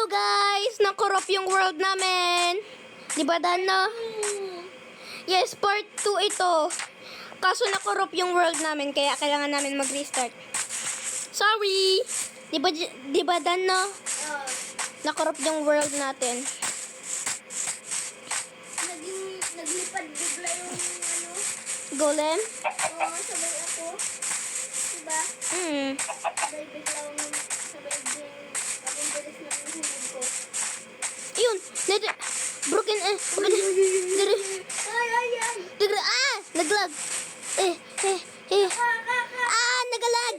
guys! Nakorop yung world namin. Di ba, Dana? Yes, part 2 ito. Kaso nakorop yung world namin, kaya kailangan namin mag-restart. Sorry! Di ba, Dana? Nakorop yung world natin. Naglipad bigla yung ano. Golem? Oo, sabay ako. Diba? Sabay bigla yung sabay din. Abang bilis na yung hulog ko. Yun! Broken Ay! Naglag! Nagalag!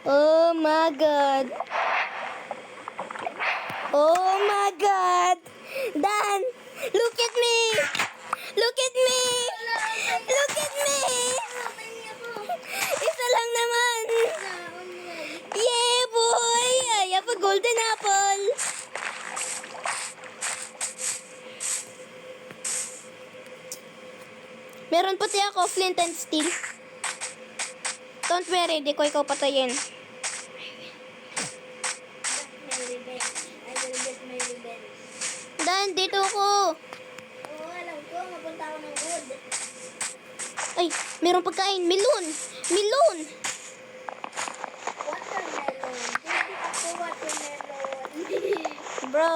Oh my God! Oh my God! Dan! Look at me! Look at me! Look at me! Isa lang naman! Yeah, boy! I have a golden apple! Meron pati ako, flint and steel. Don't worry, di ko ikaw patayin. I will get my revenge. Dan, dito ako! Oo, alam ko. Mapunta ako ng wood. Ay, meron pagkain. Melon! Melon! Watermelon. Hindi ako watermelon. Bro,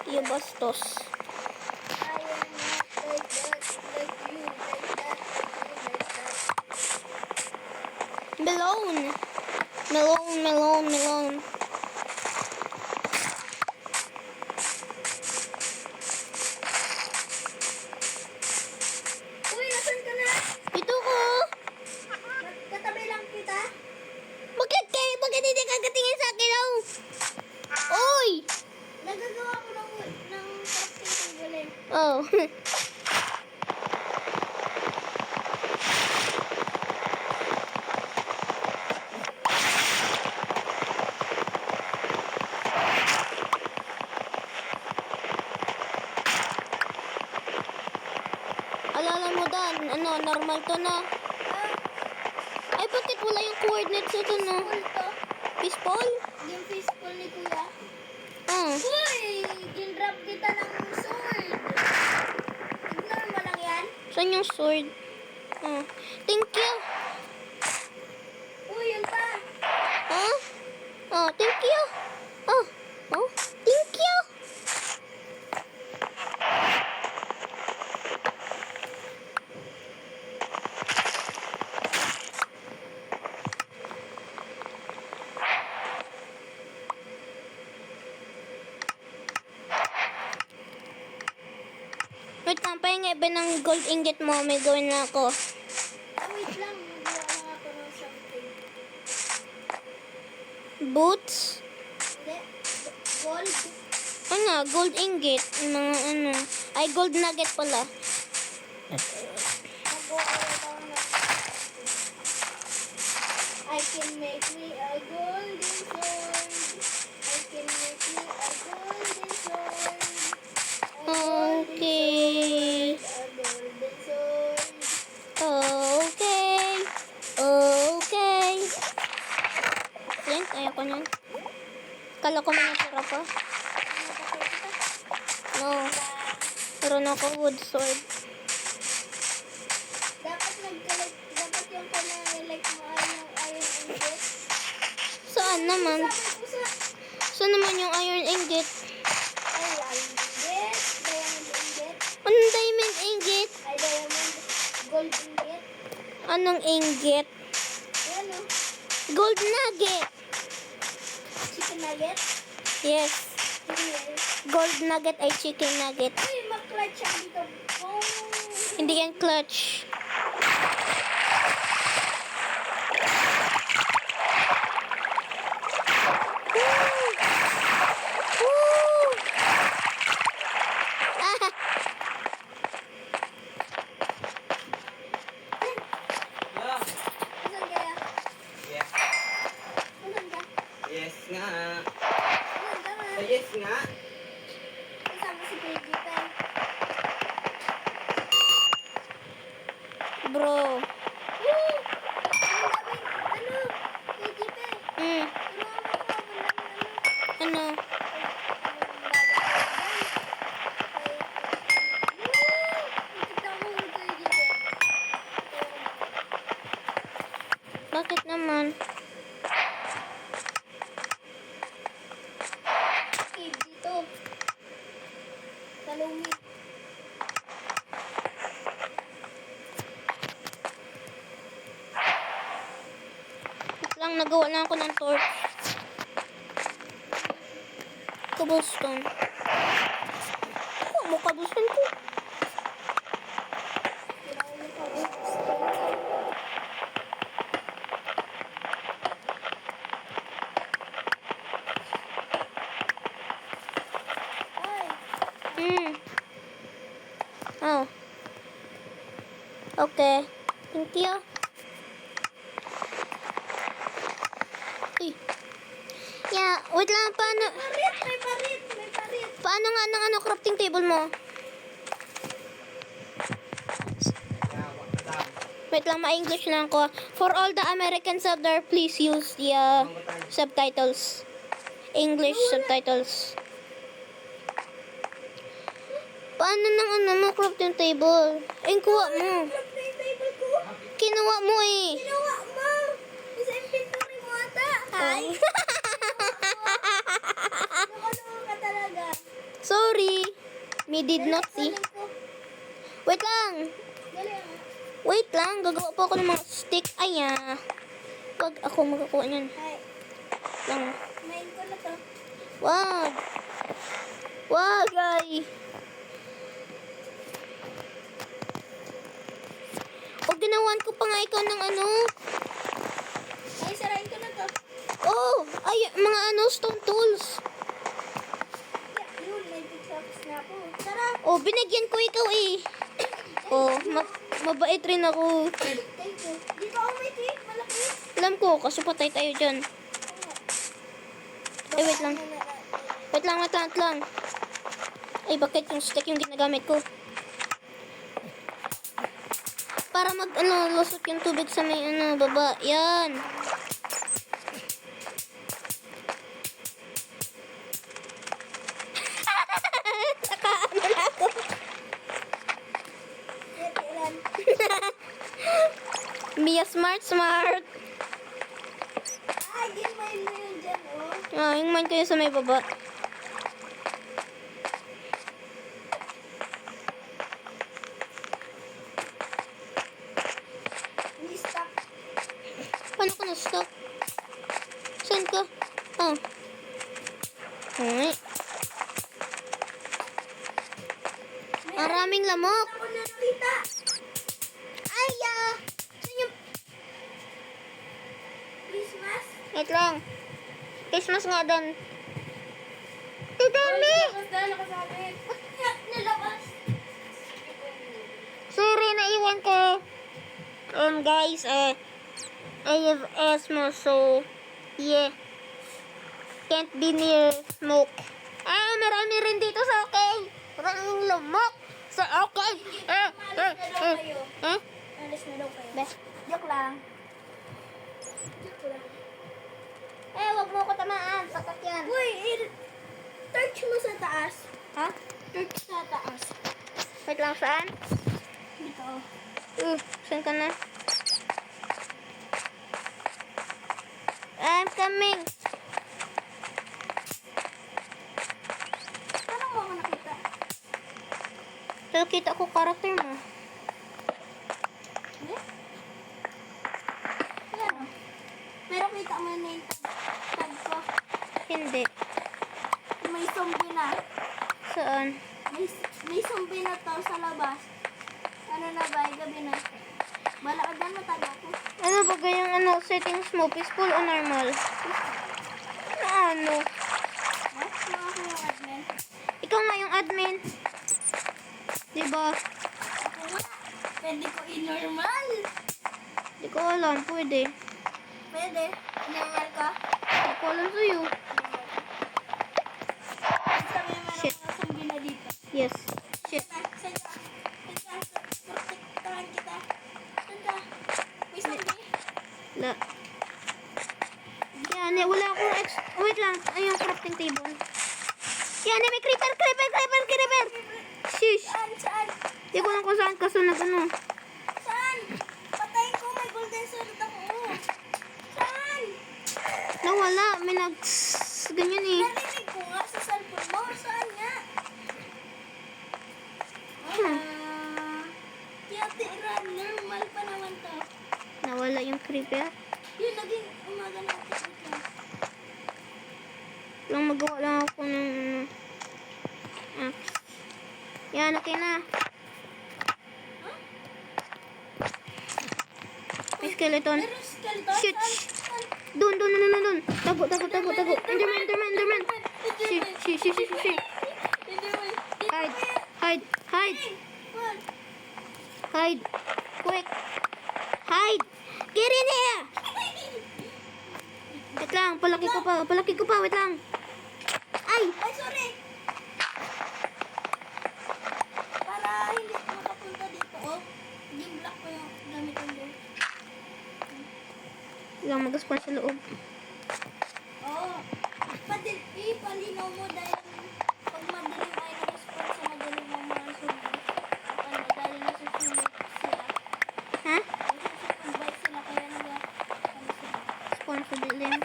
you bastos. I am not like that. Like you. Like that. Like that. Melon! Melon. Uy, nasan ka na? Dito ko! Katabi lang kita. Bakit hindi ka katingin sa akin, oh? Oy! Nagagawa ko ng crafting table eh. Oh. Alala mo, Dan, normal to na. Ay, bakit wala yung coordinates ito, no? Full to. Fishball? Yung fishbowl ni Kuya. Ah. Uy! Ginrap kita ng sword. Ignore mo lang yan. Saan yung sword? Ah. Thank you. Uy, yun pa. Ah? Oh, thank you. Oh. Thank you. Wait lang, pahinga ba ng gold ingot mo? May gawin na ako. Wait lang. Nagawa lang ako ng something. Boots? Hindi. Gold. Gold ingot. Yung mga Ay, gold nugget pala. Nagawa ako ng I can make me a golden sword. I can make me a golden sword. Okay. A golden sword. Okay. Yan, ayoko nyan. Kala ko may natira pa. No. Meron ako wood sword. Dapat dapat yung like mo ay yung iron ingot. Saan naman? Sabi ko sa Saan naman yung iron ingot? iron ingot, diamond ingot, Anong diamond ingot? ay diamond, gold ingot. Anong ingot? Yan o, Gold nugget. chicken nugget. Yes. Yes. Gold nugget ay chicken nugget. Uy, mag-clutch siya dito. Oh. Hindi yan clutch. Woo! Ah! Saan kaya? Yes. Saan ka? Yes nga. Saan ka nga? Yes nga. Kasama si Baby Pen. bro. Ang daming, ano, KGP. Hmm, Turuan mo ko, ang daming, ano? Bakit naman? Dito. Talungit. Wait lang, nagawa na ako ng torch. Cobblestone. Ako, mo cobblestone ko. Hmm. Oh. Okay. Thank you. Uy. Yeah, wait lang. Paano? May parit. Paano nga ng ano crafting table mo? Wait lang, ma-English lang ako. For all the Americans out there, please use the subtitles. English subtitles. Paano ng ano mo crafting table? Eh, kuha mo. Crafting table ko. Kinuha mo eh. Ginawa mo. Sa inventory mo ata. Hi. Nakalungan ka talaga. Sorry. Me did not see. Galing ko. Wait lang. Galing. Wait lang. Gagawa po ako ng mga stick. Ay, Wag ako magkakuha niyan. Hi. Lang. Main ko na to. Wag. Wag, ay. O, ginawan ko pa nga ikaw ng ano. Ay, sarain ko na to. Oh, ay, mga ano, stone tools. Yun, may pictures na ako. Tara. Oh, binigyan ko ikaw eh. Oh, mabait rin ako. Thank you. Di ba ako may cake? Malaki. Alam ko, kaso patay tayo dyan. Eh, wait lang. Wait lang. Ay, bakit yung stick yung ginagamit ko? Para lusot yung tubig sa may baba. Yan. Nakaano na ako. Ilan? Mia smart. Ay, yung main mo yun dyan, oh. Yung mine ko yun sa may baba. Hindi stuck. Paano ko na-stop? Saan ka? Oh. Ay. Maraming lamok. Ako na nakita. Ay, Saan yung... Christmas. Wait lang. Christmas nga doon. Dami! Nakasabit. Nalabas. Sorry, naiwan ko. Guys, I have asthma, so, yeah. Can't be near smoke. Marami rin dito sa akin. Maraming lamok sa akin. Alis na daw kayo. Be, Joke lang. Joke lang. wag mo ko tamaan. Sakit yan. Uy, torch mo sa taas. Ha? Torch sa taas. Wait lang, saan? Dito. Saan ka na? I'm coming. Paano mo ako nakita? So, kita ko karakter mo. Hindi? Yan. Pero kita mo na yung tag ko. Hindi. May zombie na. Saan? May zombie na to sa labas. Ano na ba? Gabi na. Bala ka dyan, mataga ko. Ano ba gayang settings mo? Peaceful o normal? Ano? Ha? Mga ako yung admin. Ikaw nga yung admin. Diba? Ako nga. Pwede ko i-normal. Di ko alam. Pwede. Pwede. Normal ka. Di ko alam sa'yo. Basta may meron Shit. mga zombie na dito. Yes. Shit. Sadya. Protektahan kita. La. Yan, eh, wala akong wait lang. Ay, yung crafting table. Yan, eh, may creeper. Shish. Saan? Di ko lang kung saan kasunod ano. Saan? Patayin ko, may golden sword ako. Saan? Nawala. May ganyan eh. Narinig ko nga sa cellphone mo. Saan nga? Tira, normal pa naman to. Nawala yung creeper. Yun, naging umaga natin. Wait lang. Lang magawa lang ako ng yan, okay na. May skeleton. Meron skeleton? Shoot. Saan? Doon. Tago. Enderman. Shit. Hindi mo. Hide. What? Hide. Quick. Hide. Get in here. Wait lang, palaki ko pa. Wait lang. Ay. Ay, sorry. Para hindi makapunta dito, oh. Yung block ko yung gamit ko doon. Lang mag-spawn sa loob. Oo. Ipalinaw mo dahil pag madilim ay nag-spawn sa madilim ng mga sulit. Dahil nasusulit sila. Ha? Nasusulit sila kaya sila. Spawn sa dilim.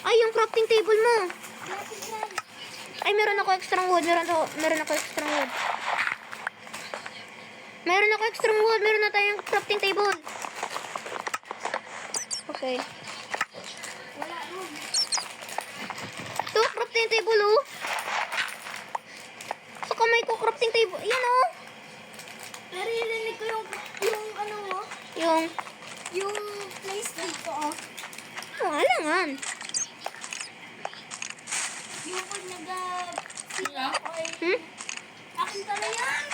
Ay, yung crafting table mo. Natin yan. Ay, meron ako extra wood. Meron ako extra wood. Meron na tayong crafting table. Okay. Wala mo. Ito, crafting table, oh. Sa kamay ko, crafting table. Yan, oh. Naririnig ko yung ano mo. Yung place dito, oh. Alangan. Yung pag sila ko ay akin pala yan.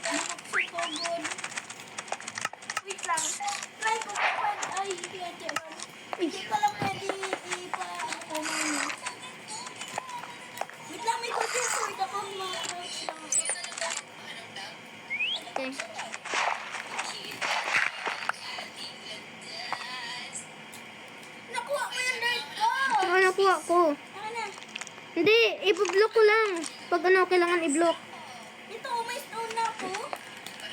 Nakapsi ko good. Wait lang. Try ko kapag ay kaya dyan. Hindi ko lang pwede ipa-ako muna. Wait lang, may golden sword ako. Mga-crouch lang ako. Okay. Nakuha ko yung dirt ko. Nakuha ko. Saka na. Hindi, i-block ko lang. Pag kailangan i-block. Ito, may stone na ako.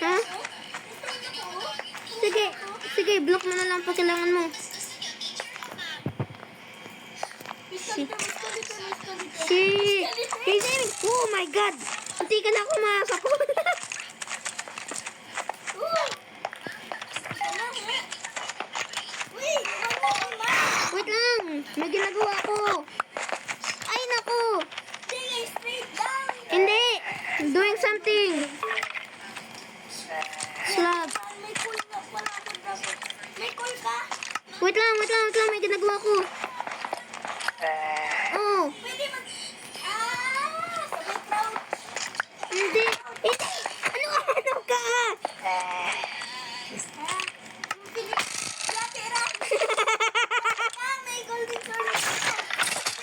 Ha? May stone ako. Sige, block mo na lang pag kailangan mo. Dito. Oh my God! Hindi ka na ako masapon. Wait lang, may ginagawa ko. Ay, naku. Hindi, doing something. Slab. Wait lang, may ginagawa ko. Oh, hindi. Ano ka?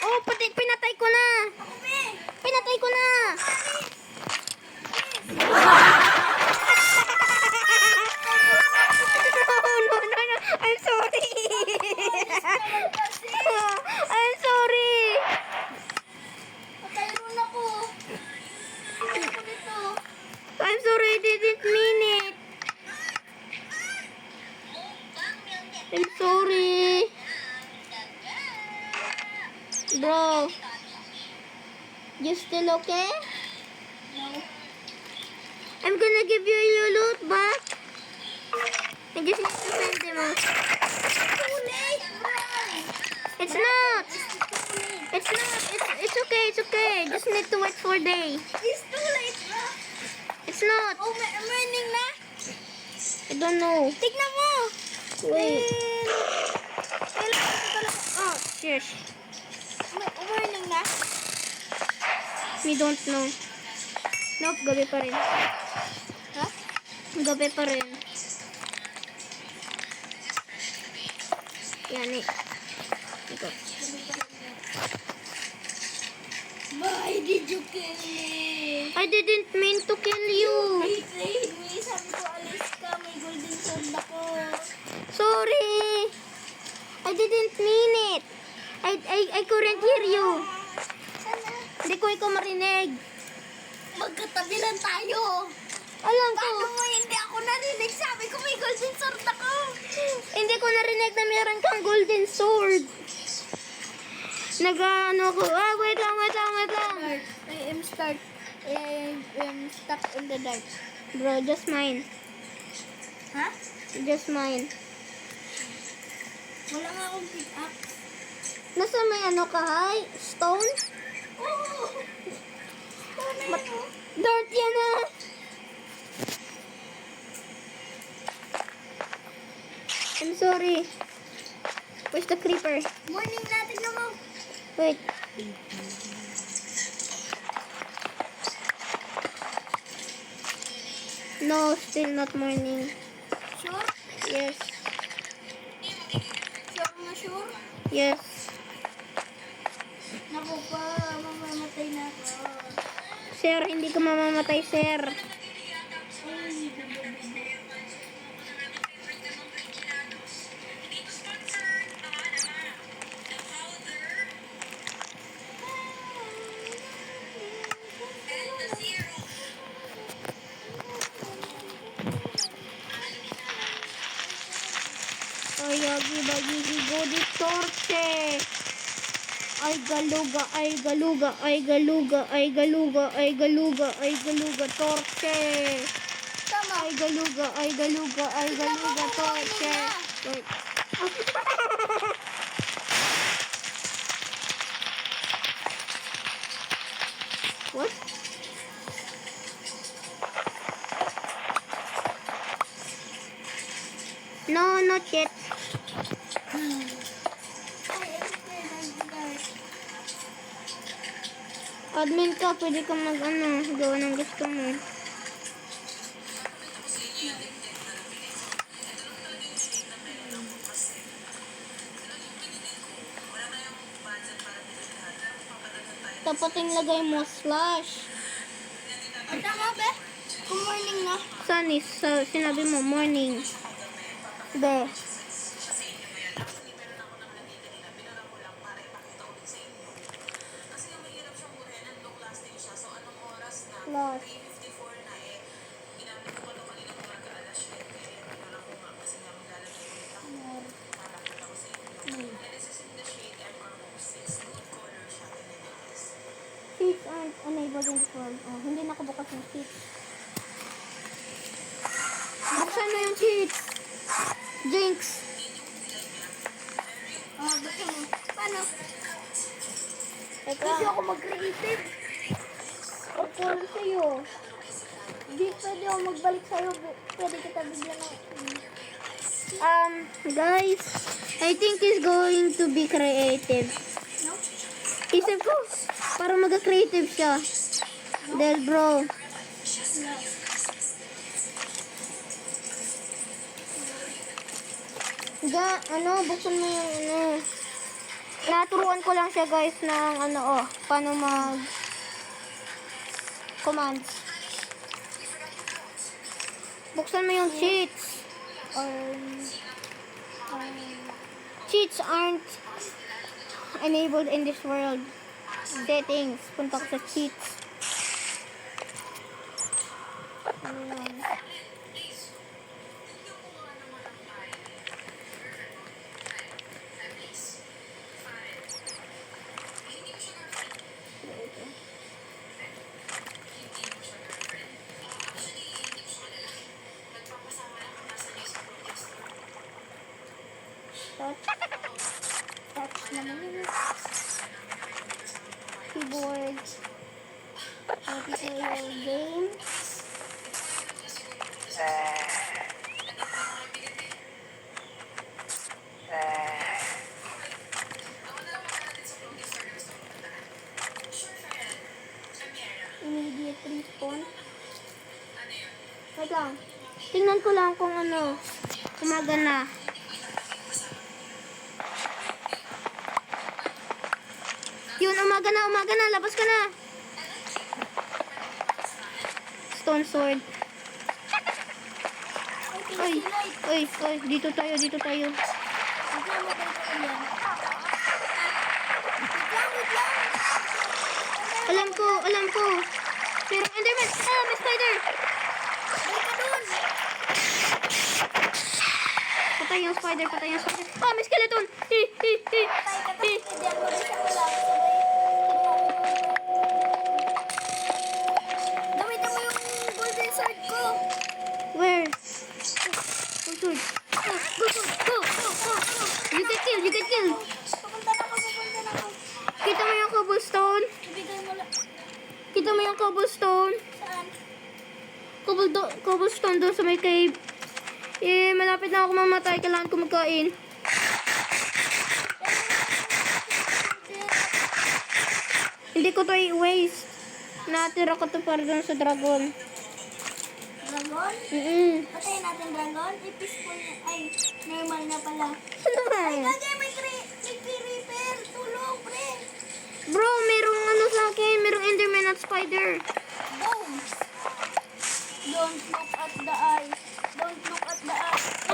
Oh, pati pinatay ko na. No. I'm sorry. I'm sorry. I'm sorry, I didn't mean it. I'm sorry. Bro. You still okay? I'm gonna give you your loot back. I just need to send them out. It's not. It's okay. Just need to wait for day. It's too late, bro. It's not. Oh, morning na. I don't know. Tignan mo. Wait. Kailangan ko talaga. Oh, Yes. morning na. We don't know. Nope, gabi pa rin. Ha? Gabi pa rin. Yan eh. Ito. Why did you kill me? I didn't mean to kill you. Wait, me. Sabi ko, alis ka. May I didn't mean it. I couldn't hear you. Hindi ko ikaw marinig. Magkatabi lang tayo. Alam ko. Paano mo hindi ako narinig? Sabi ko may golden sword ako. Hindi ko narinig na meron kang golden sword. Nag-ano ko. Ah, wait lang. I am stuck in the dark. Bro, just mine. Ha? Just mine. Wala nga akong pick up. Nasa may ano ka, hay? Stone? Oh! Dirt yan ah! I'm sorry. Where's the creeper? Morning natin naman. Wait. No, still not morning. Sure? Yes. Sure na sure? Yes. Naku pa, mamamatay na ako. Sir, hindi ka mamamatay, sir. Ay, agi bagi go di torche. Ay galuga, ay galuga, ay galuga, ay galuga, ay galuga, ay galuga, torche. Tama. Ay galuga, ay galuga, ay galuga, torche. Wait. What? No, not yet. I am scared of the dark. Admin ka, pwede ka mag-ano, gawa ng gusto mo. Tapating lagay mo slash. Tama ba? Good morning na. Sunny, so, sinabi mo morning. Be. Slash. Sheets aren't enabled in this world. Oh, hindi nakabukas yung sheets. Buksan mo yung sheets. Jinx. Oh, gusto mo. Paano? Teka. Gusto ako mag-creative. Okay sa'yo. Hindi pwede ako magbalik sa'yo. Pwede kita bigyan ng... Guys, I think he's going to be creative. No? Isip ko, para mag-creative siya. Del bro. No. Buksan mo yung Naturuan ko lang siya guys ng paano mag commands. Buksan mo yung cheats. Cheats aren't enabled in this world. Settings. Punta ko sa cheats. Ano yan? Touch naman yun. Keyboard. Multiplayer game. Immediate response. Wait lang. Tingnan ko lang kung gumagana. Yun, umaga na, labas ka na. Stone sword. Oy, dito tayo. Ako mamatay ka yan. Wait lang. Alam ko. Merong Enderman. Ah, may spider. Balik ka dun. Patay yung spider. Ah, may skeleton. Patay ka tapos hindi ako siya wala. Gamitin mo yung golden sword ko. Where? Go, sword. Go. You can kill. Pupunta na ako. Kita mo yung cobblestone? Ibigay mo lang. Kita mo yung cobblestone? Saan? Cobblestone doon sa may cave. Eh, malapit na ako mamatay. Kailangan ko magkain. Hindi ko to i-waste. Natira ko to para doon sa dragon. Dragon? Patayin natin dragon. I-peaceful na. Ay, normal na pala. Ano ba Ay, yan? gagay, may creeper. Tulong, pre. Bro, merong ano sa akin. Merong enderman at spider. Boom. Don't look at the eye. Don't look at the eye. I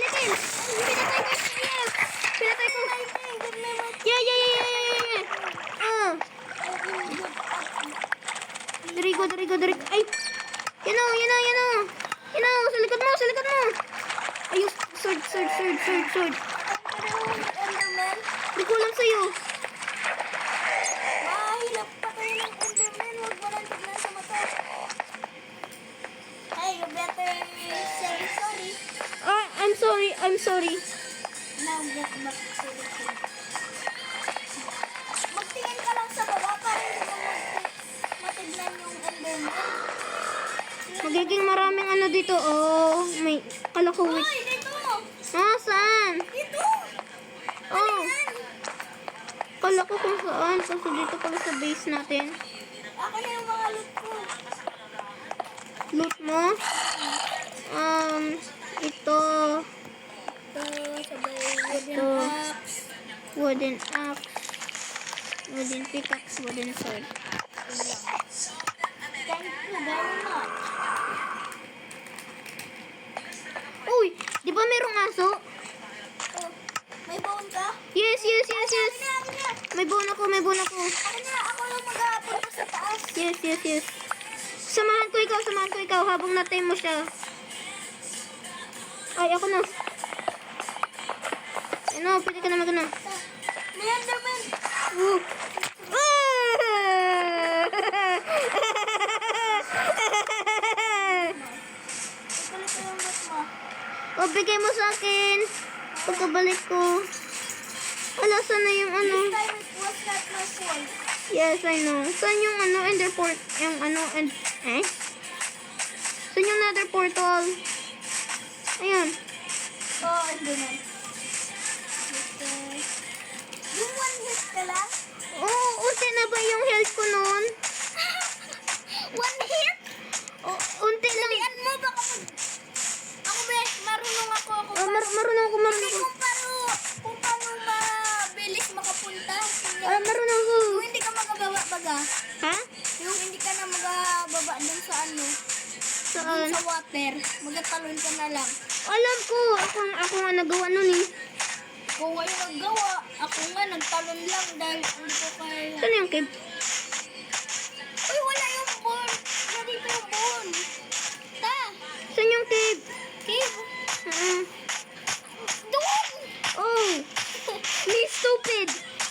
kill. Pinatay ko. Yeah. Ah. Dari ko. Ay. Yan o. Sa likod mo. Ayos. Sword. Enderman. Hindi ko lang sa'yo. Mahilap pa kayo ng Enderman. Huwag mo lang tignan sa mata. Hey, you better say sorry. Ah, I'm sorry. Now get back to the thing. Magtingin ka lang sa baba para hindi mo matignan yung Enderman. Magiging maraming ano dito. Oh, may kalakawit. Hoy, dito! Ah, saan? Dito! Oh, Ayan! kala ko kung saan. Kasi dito pala sa base natin. Akin na yung mga loot ko. Loot mo? Ito. Sabay Ito. wooden axe. Wooden pickaxe, wooden sword. Thank you very much. Uy, di ba merong aso? Oh, may bone ka? Yes. Akin na. May bone ako. Akin na, ako lang mag-aapunta sa taas. Yes. Samahan ko ikaw habang natay mo siya. Ay, ako na. Ano, pwede ka na magano. May Enderman. Woo! Ikulit ko yung loot mo. O, bigay mo sa akin. Pagkabalik ko. Wala, saan na yung ano? This time it was not my fault. Yes, I know. Saan yung ano, ender port? Yung ano, Saan yung nether portal? Ayan. Oh, Enderman. Yung one hit ka lang? Oh, unti na ba yung health ko noon? One hit? Oh, unti lang. Dalian mo, baka mag... Ako be, marunong ako. Oh, marunong ako. Hindi kung paano mabilis makapunta. Marunong ako. Yung hindi ka magababa baga. Ha? Yung hindi ka na magababa dun sa ano. Saan? Dun sa water. Magatalon ka na lang. Alam ko. Ako nga nagawa nun eh. Kung ngayon naggawa, ako nga nagtalon lang dahil hindi ko kaya. Saan yung cave? Uy, wala yung bone. Nandito yung bone. Ta, Saan yung cave? Cave. Doon! Oh.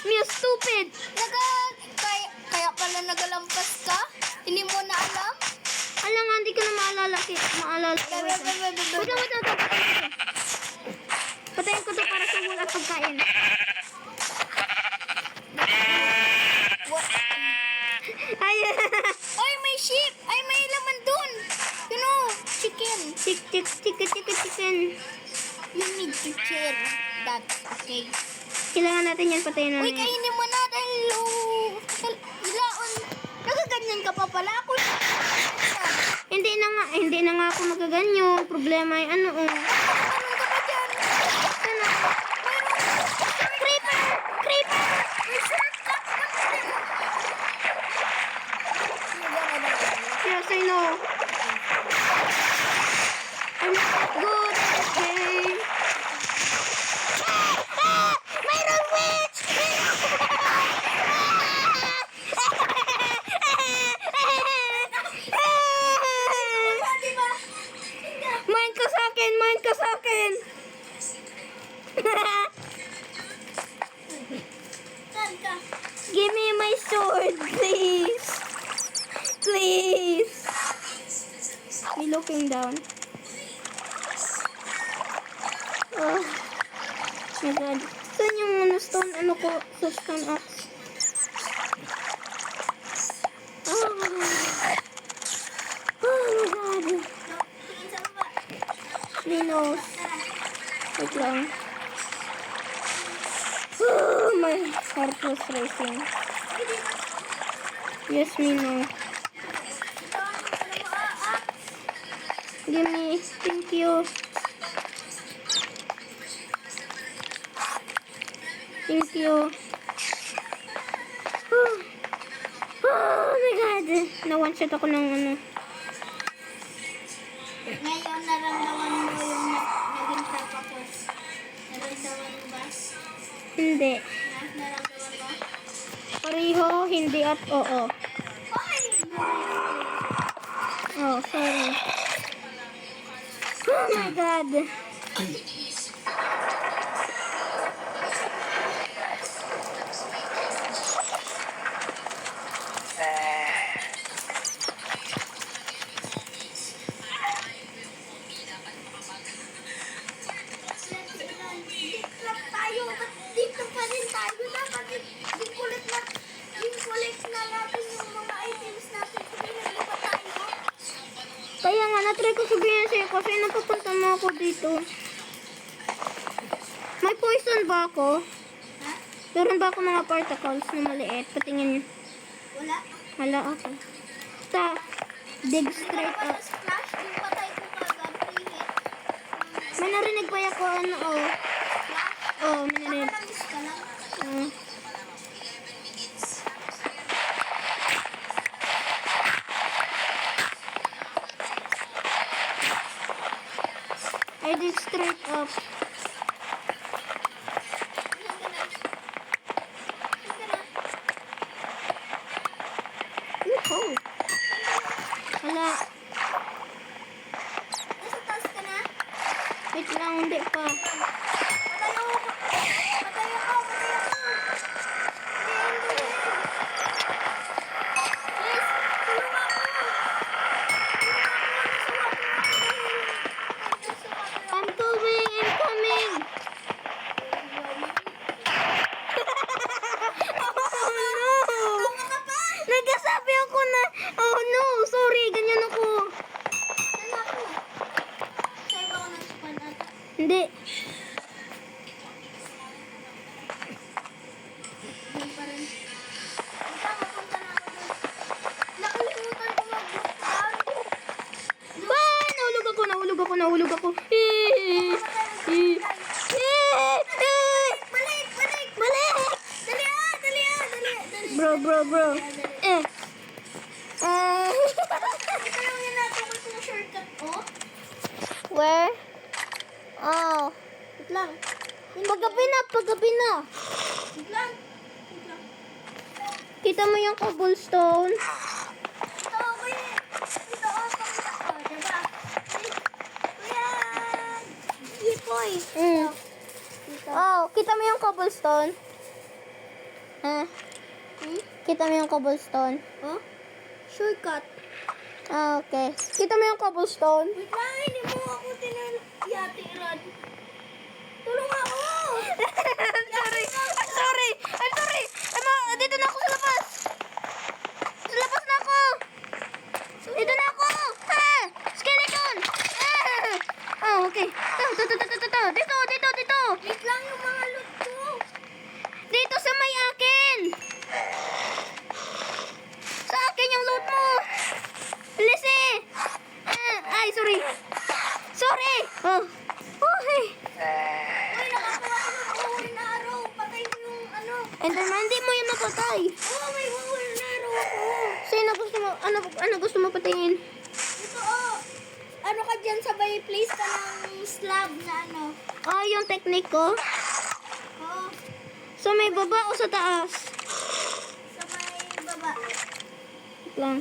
Me stupid. Kaya pala nagalampas ka? Hindi mo na alam? Alam nga, hindi ko na maalala. Wait lang. Patayin ko to para sa wala pagkain. Ay, Ay, may sheep! Ay, may laman dun! You know, chicken. chicken. You need to chill. That's okay. Kailangan natin yan patayin na Uy, yan. kainin mo na dahil laon. Nagaganyan ka pa pala. Ako Hindi na nga ako magaganyo. Problema ay ano oh. anong ka ba dyan? Ano? Creeper! May shortcut. Yes, I know. I'm not good at this game. dropping down. Oh my god. Saan yung stone? Ano ko? Sa stone axe. Oh my god. Oh my god. Tingin sa baba. Linos. Tara. Wait lang. Oh, my heart was racing. Yes, we know. Ito, ano mo, Give me. Thank you. Thank you. Oh, oh my god. Na-one-shot ako ng ano. Ngayon, naramdaman mo yung naging tapos. Naramdaman mo ba? Hindi. Naramdaman mo? Pareho, hindi at oo. Okay! Oh, sorry. Oh my god. Di-clap tayo. Ba't dito pa rin tayo? Dapat di-collect na natin yung mga items natin. Sabi na ba tayo? Kaya nga, natry ko sabihin sa'yo kasi napapunta mo ako dito. May poison ba ako? Ha? Meron ba ako mga particles na maliit? Patingin. Wala? Wala ako. Sa dig Di ba straight pa up. sa splash? Yung patay ko kagad. Pre-hit. May narinig ba ako ano oh. Splash? Oh, may Baka narinig. na-miss ka lang. I dig straight up. Oh. Wala. Nasa taas ka na? Wait lang, hindi pa. Patay ako! Patay ako! Patay ako! Hindi. Please, tulungan ako! I'm coming! I'm coming! Oh no! Nagkasabi ako na, oh no, sorry, ganyan ako. Saan ako? Sa'yo ba ako nag-spawn ata? Hindi. Doon pa rin. Ika, mapunta na ako doon. Nakalimutan ko mag-block. Ah, nahulog ako. Balik! Balik! Dali! Bro. Eh. Ito yung ginagawa kong shortcut, oh. Where? Oh. Wait lang. Paggabi na. Wait lang. Kita mo yung cobblestone? Ito, wait. Ito, oh, pakita ko. Diba? Ayan. Yipoy. Mm. Dito. Oh, kita mo yung cobblestone? Ha? Kita mo yung cobblestone? Oh? Shortcut. Ah, okay. Kita mo yung cobblestone? Wait lang, hindi mo ako tinayatiran. Tulong ako! I'm sorry! Dito na ako sa labas! Sa labas na ako! Dito na ako! Ha! Skeleton! Oh, okay. Dito! Wait lang yung mga loot ko. Dito sa may akin! Sa akin yung loot mo! Bilis eh! Ay, sorry! Oh! Okay! Uy, nakakuha ko ng uhul na araw. Patay ko yung ano. Enderman, hindi mo yung mapatay! Oh, may uhul na araw ako. Sino gusto mo? Ano gusto mo patayin? Ito, oh. Ano ka dyan, sabay place ka ng slab na ano. Ah, yung technique ko? Oh, Sa may baba o sa taas? sabay baba. Wait lang.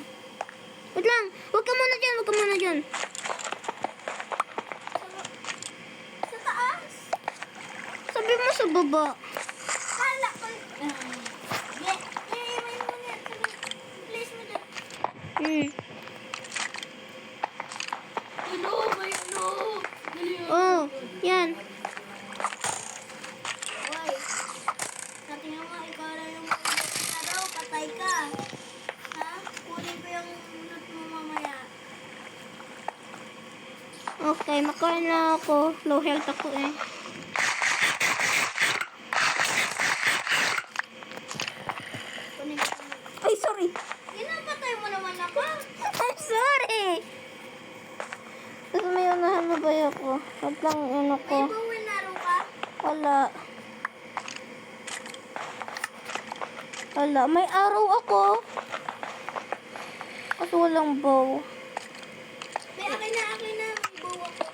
Huwag ka muna dyan. Sa taas. Sabi mo sa baba. Kala ko. May muna yan. Sabay, place mo dyan. Okay, makain na ako. Low health ako eh. Kunin ko. Ay, sorry. Ginapatay mo naman ako. I'm sorry. Tapos may unahan na ba ako? Wag lang ano ko. May buwin laro ka? Wala. Wala. May araw ako. Kasi walang bow. May akin na. May buw ako.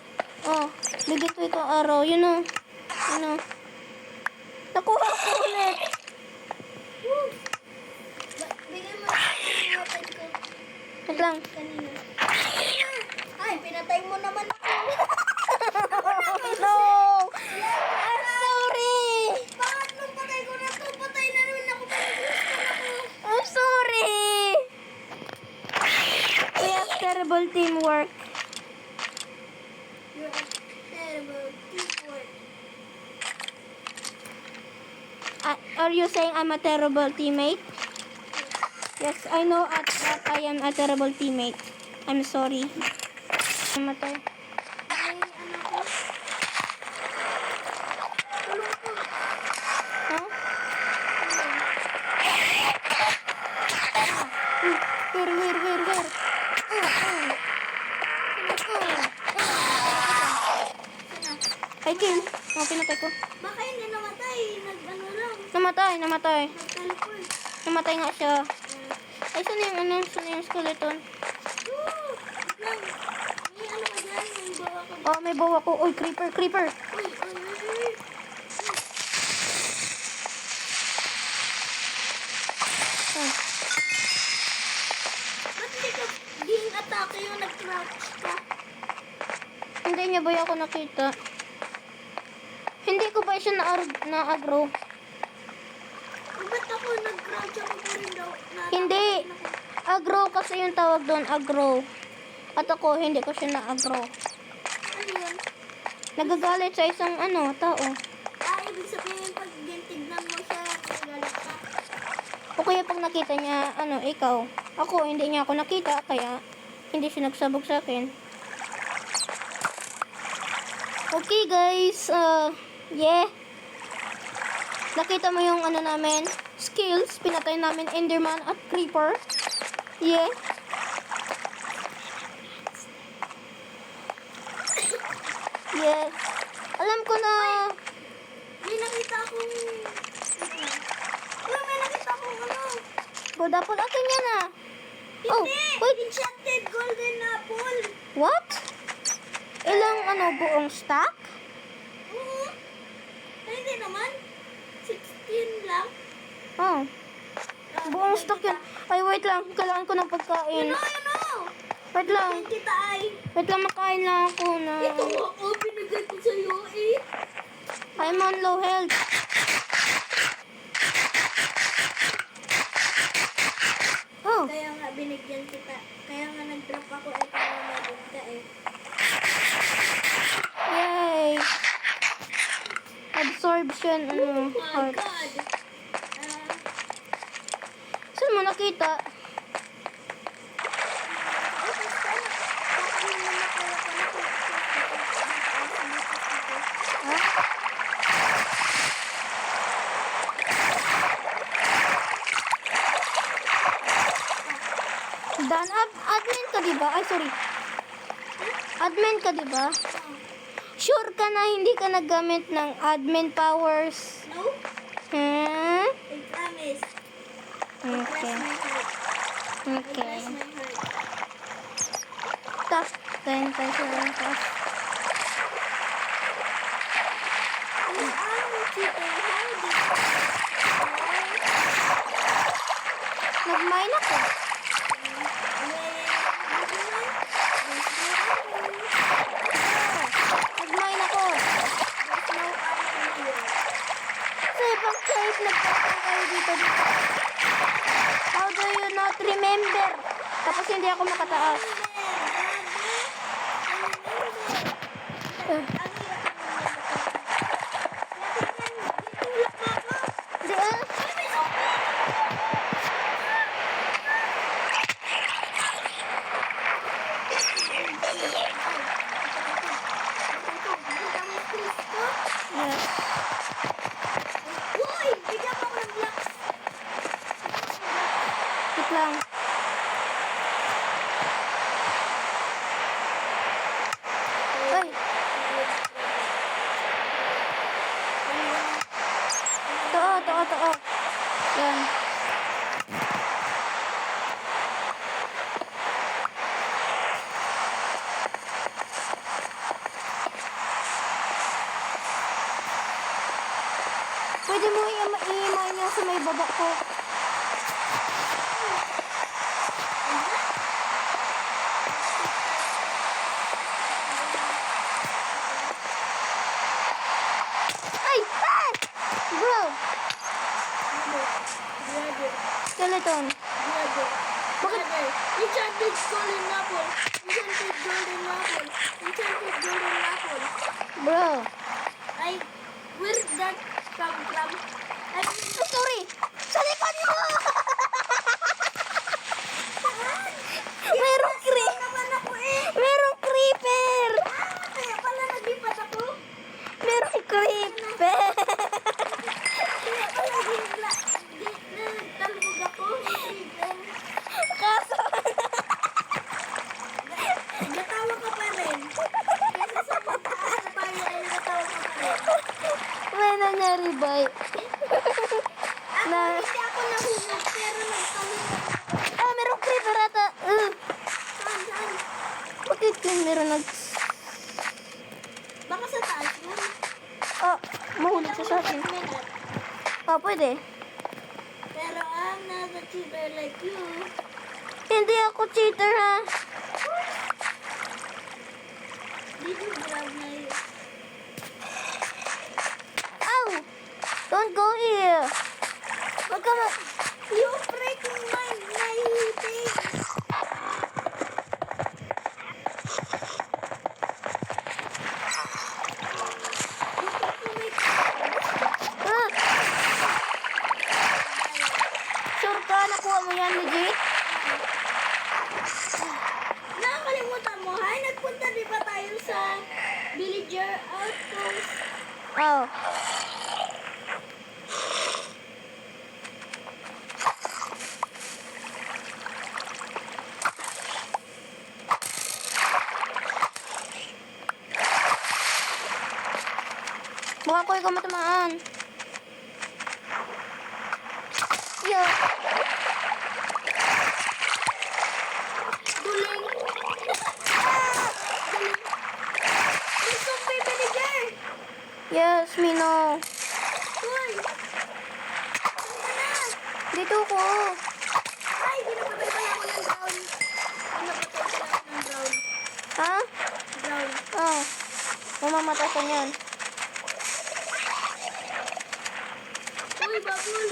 Oh, bigit ko itong araw. Yun o. Yun o. Nakuha ko ulit. Woo! Bigyan mo yung weapon ko. Wait lang. Kanina. Ay, pinatay mo naman ako. No! I'm sorry! Pangatlong patay ko na to. Patay na naman ako. Pinag-respawn ako. I'm sorry! We have terrible teamwork. You're a terrible teamwork. Are you saying I'm a terrible teammate? Yes, I know that I am a terrible teammate. I'm sorry. Namatay. May ano ko. Tulong ko. Huh? Where? Sina? I kill. Oh, pinatay ko. Baka hindi namatay. Nag-ano lang. Namatay. Nag-teleport. Namatay nga siya. Ay, saan yung ano? Saan yung skeleton? Woo! Lang. May ano ka dyan? May bawa ka. Oh, may bow ako. Uy, creeper. Uy. Oh. Ba't hindi ka ging atake yung nag-crouch ka? Hindi niya ba ako nakita? Hindi ko ba siya na-agro? Ba't ako nag-crouch ako pa rin daw? Hindi. Agro kasi yung tawag doon, agro. At ako, hindi ko siya na-agro. Ano yun? Nagagalit sa isang tao. Ibig sabihin pag tignan mo siya, nagalit ka. O kaya pag nakita niya, ikaw. Ako, hindi niya ako nakita, kaya hindi siya nagsabog sa akin. Okay guys, yeah. Nakita mo yung namin, skills, pinatay namin Enderman at Creeper. Yeah. Yeah. Alam ko na. May nakita akong... may nakita akong ano. Good apple, akin yan ah. Oh, Hindi! wait. Enchanted golden apple! What? Ilang buong stack? Oo. Ay, hindi naman. 16 lang. Oh, buong stock yun. Ay, wait lang. Kailangan ko ng pagkain. Yun o! Wait lang. Yan kita ay. Wait lang, makain lang ako na. Ito ako, binigay ko sa'yo eh. I'm on low health. Oh, Kaya nga binigyan kita. Kaya nga nag-drop ako eh para mabig ka eh. yay. Absorption, Oh my heart. God! Saan mo nakita? Ha? Dan, admin ka diba? Ay, sorry. Admin ka diba? Sure ka na hindi ka naggamit ng admin powers? No? Hmm? I promise. Okay. Bless my heart. Okay. Bless my heart. Top 10 peso lang ka. Nag-mine ako. Nag-mine ako. Sa ibang cave, nagpapang kayo dito. How do you not remember? Tapos hindi ako makataas. Di sa may baba ko. Ay! Ah! Bro! Skeleton. Bakit? Enchanted golden apple. Enchanted golden apple. Enchanted golden apple. Bro. Ay, where did that come from? Ay, Ay, sorry! Sa likod mo! Merong naman ako eh. Merong creeper! Kaya pala naglipat ako. Merong creeper! Kaya pala nagtalbog ako. Kaso, Natawa ka pa rin. Kesa sa mataas na tayo ay natawa ka pa rin. may nangyari ba? Ako, Na, hindi ako nahulog, pero nagtalbog ako. ah, merong creeper ata. Saan? Bakit yung meron Baka sa taas mo. Ah, mahulog siya sa akin. Ah, pwede. Pero I'm not a cheater like you. Hindi ako cheater, ha? Did you grab my... Ow! Don't go here! Huwag ka ma... You break my thing! Ah! Sure ka? Nakuha mo yan, legit? Nakakalimutan mo, hay? Nagpunta di ba tayo sa villager outpost? Oh. Baka ko ikaw matamaan. Yo. Duling! Ah! Duling! May zombie villager! Yes, Mino. Uy! Saan ka na? Dito ko. Ay, ginapatay pala ako ng brown. Ginapatay pala ako ng brown. Ha? Brown. Oh. Mamamatay ka niyan. Uy, babul!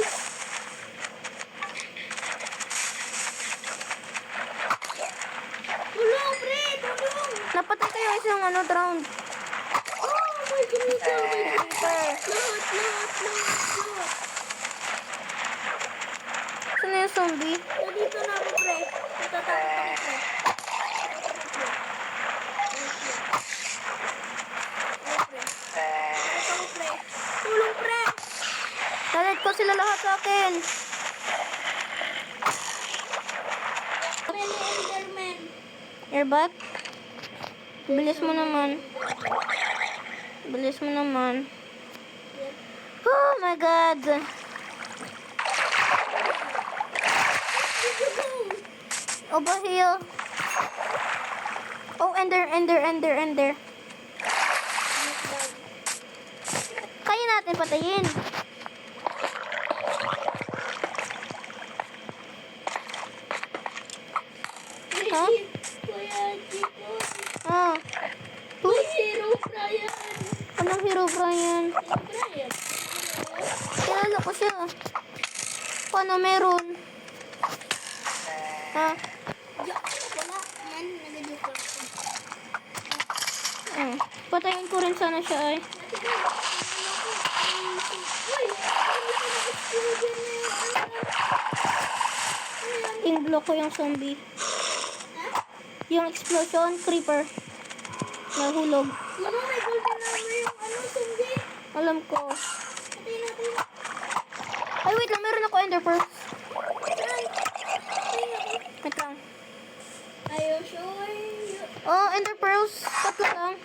Tulong, pre! Tulong! Napatay kayo isang ano, drown. Oh, my goodness! Oh, my goodness! Creeper. Lahat! Saan na yung zombie? Nandito na ako, pre. Natatakot ako, pre. Tulong, pre! Dalit ko sila lahat sa akin. Many Enderman. You're back? Bilis mo naman. Bilis mo naman. Oh my God. Did you go? Over here. Oh, ender. Kaya natin patayin. Ha? Kuya, Chico. Ah. Uy, Hero Brian. Anong hero, Brian? Hero Brian. Kilala ko siya. Paano meron? Ha? Wala. Man, nag-joke lang ako. Patayin ko rin sana siya ay. Uy, hindi ko na-explosion na yung Inblock ko yung zombie. Ha? Yung explosion, creeper. Nahulog. Ano, may golden armor yung zombie. Alam ko. Patay natin. Ay, wait lang. Meron ako ender pearl. Patay natin. Wait lang. Are you sure you... Oh, ender pearls. Tatlo lang.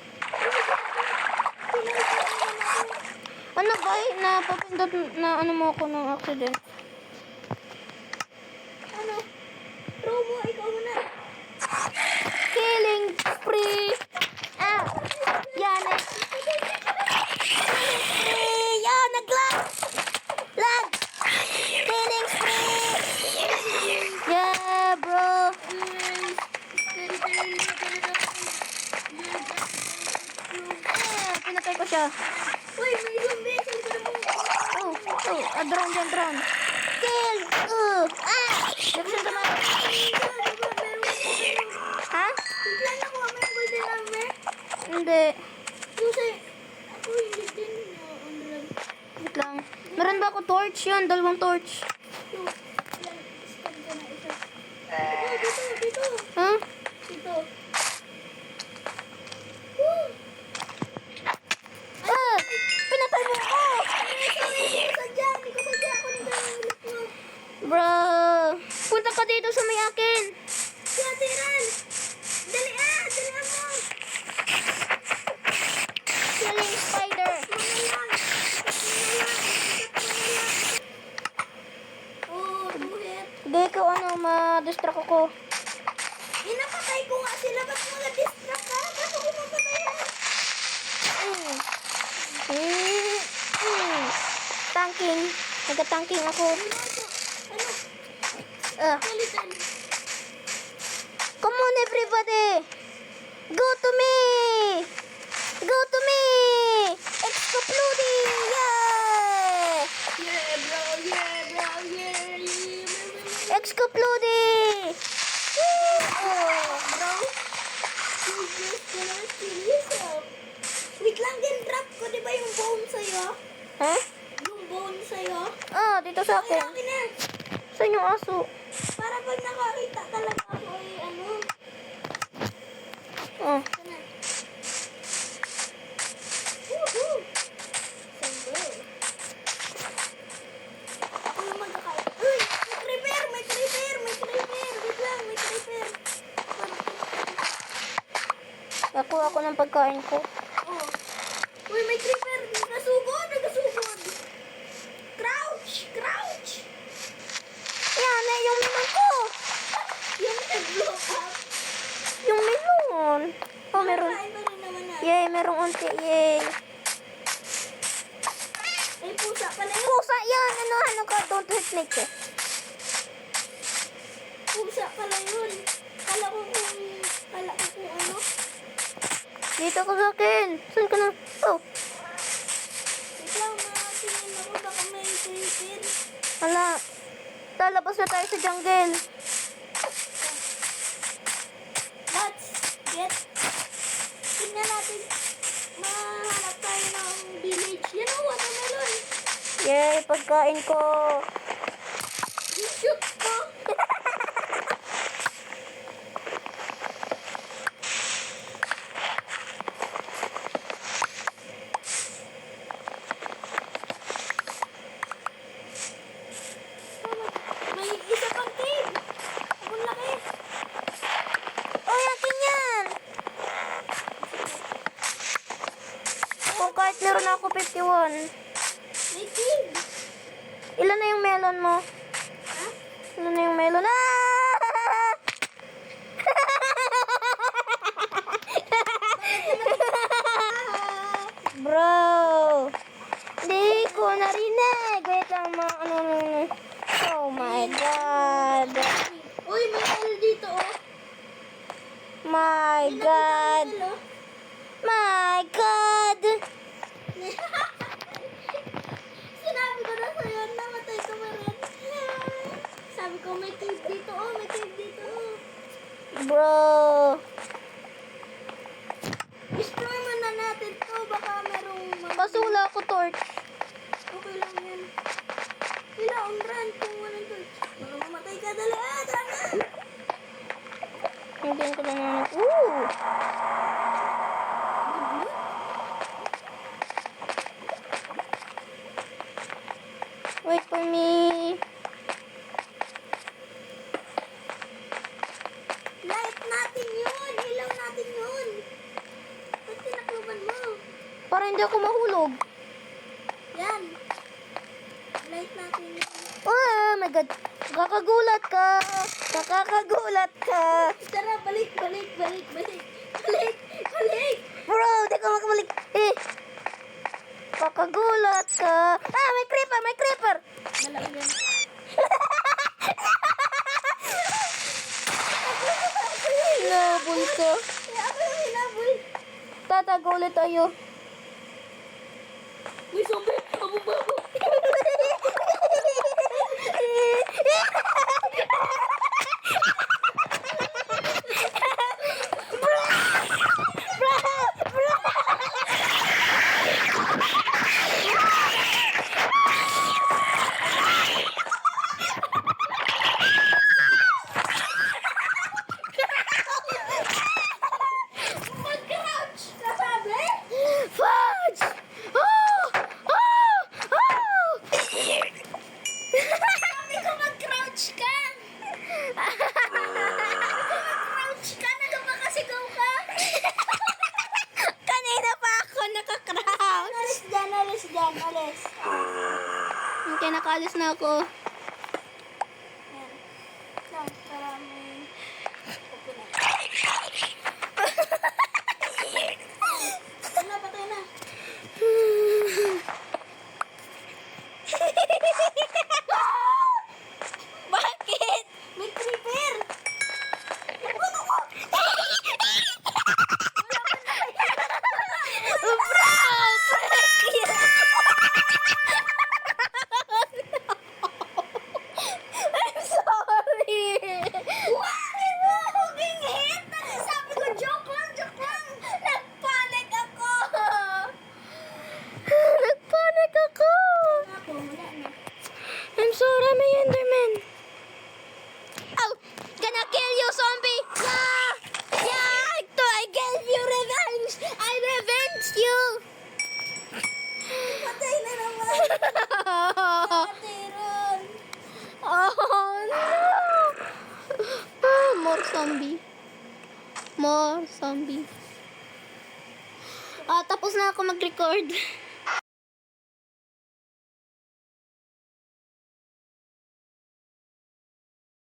Ano ba? Napapindot na ano mo ako ng accident. Ano? Promo, ikaw muna. Killing spree. Ah. Yan eh. Yan, nag-lag. Lag. siya. Uy, may zombie. Sa likod mo. Drone dyan, drone. Kill! Labasan sa mga... Ha? Bigla na ko may golden armor. Hindi. Kasi ako hindi din. Wait lang. Meron ba ako torch yun? 2 torch. Scan ko na isa. Dito. Ha? Dito. Pinatay mo ako! Hindi ko sadya. Ako nagkagulit mo. Bro! Punta ka dito sa may akin. Si Ate Ran. Dali mo. Killing spider. Oh, buhit. Hindi ko ma-distract ako. Inapatay ko nga sila. Ba't mga distract ka? Ba't ako mapatayan? Tanking. Nagka-tanking ako. Ano? Ah. Kalitan. Come on everybody! Go to me! Go to me! Exploding! Yeah! Yeah, bro. Exploding! Bro. You just gonna kill yourself. Wait lang, din-drop ko. Di ba yung bone sa'yo? Ha? Yung bone sa'yo? Dito sa Ay, akin. akin na. Saan yung aso? Para pag nakakita talaga ako ay ano. Oh. Sana. Woohoo! Sando. Ako yung magkakain. Uy! May creeper! Wait lang, may creeper. Nakuha ako ng pagkain ko. Oh. Uy, may creeper! Nagasugod! Crouch! Yan na yung melon ko! Yung nag-blow up. Yung melon! Oh, meron. Kain pa rin naman na. Yay, merong unti. Yay. Ay, pusa pala yun. Pusa yan! Ano ka? Don't hurt me. Pusa pala yun. Kala ko kung ano. Dito ko sa akin. Saan ka na? Oh. Wait lang, tingin ako baka may creeper. Hala. Lalabas na tayo sa jungle. Let's get... Tingnan natin. Mahanap tayo ng village. Yan o, watermelon. Yay, pagkain ko. I-shoot ko. May isa pang cave. Ang laki. Oh, yakin yan. Kung kahit meron ako 51. May cave. Ilan na yung melon mo? Ha? Ilan na yung melon? Bro! Di ko narinig. Wait lang, Oh my God. Uy, may L dito oh. My May God. nakita ko L, oh. My God. Sinabi ko na sa'yo, namatay ka pa rin. Sabi ko, may cave dito oh, may cave dito oh. Bro. Destroy muna natin to, baka merong... Kaso wala ako torch. Okay lang yan. Kailangan run kung walang torch. Baka mamatay ka, dali tara! Hindi ko lang naman. Ooh! Wait for me. Light natin yun! Ilaw natin yun! Ba't tinakluban mo? Para hindi ako mahulog. Yan! Light natin yun. Oh my God. Nakakagulat ka. Nakakagulat ka. Tara, balik! Bro, di ko makabalik. Kakagulat ka. May creeper, may creeper. Malaki yan. Hinabol ka. Ako yung hinabol. Tatago ulit tayo. Uy, zombie! Abo ba? Mag-crouch! Sasabi? Fudge! Oh! Oh! Oh! Sabi ko mag-crouch ka! Mag-crouch ka! Nagpapakasigaw ka! Kanina pa ako nakakrouch. Alis dyan, alis dyan, alis. Okay, nakaalis na ako. Yan. Lang, para may... Pupunan. Ano, patay na. Bakit? May creeper! I'm sorry. Bakit mo ako gingit? Sabi ko, joke lang, joke lang. Nagpanik ako. Nagpanik ako. Ako, wala na. I'm sorry, may Enderman. Oh, gonna kill you, zombie. Yeah, yeah. I gave you revenge. I revenged you. Patay na naman. Patay ron. Oh no. Ah, more zombie. More zombie. Ah, tapos na ako mag-record.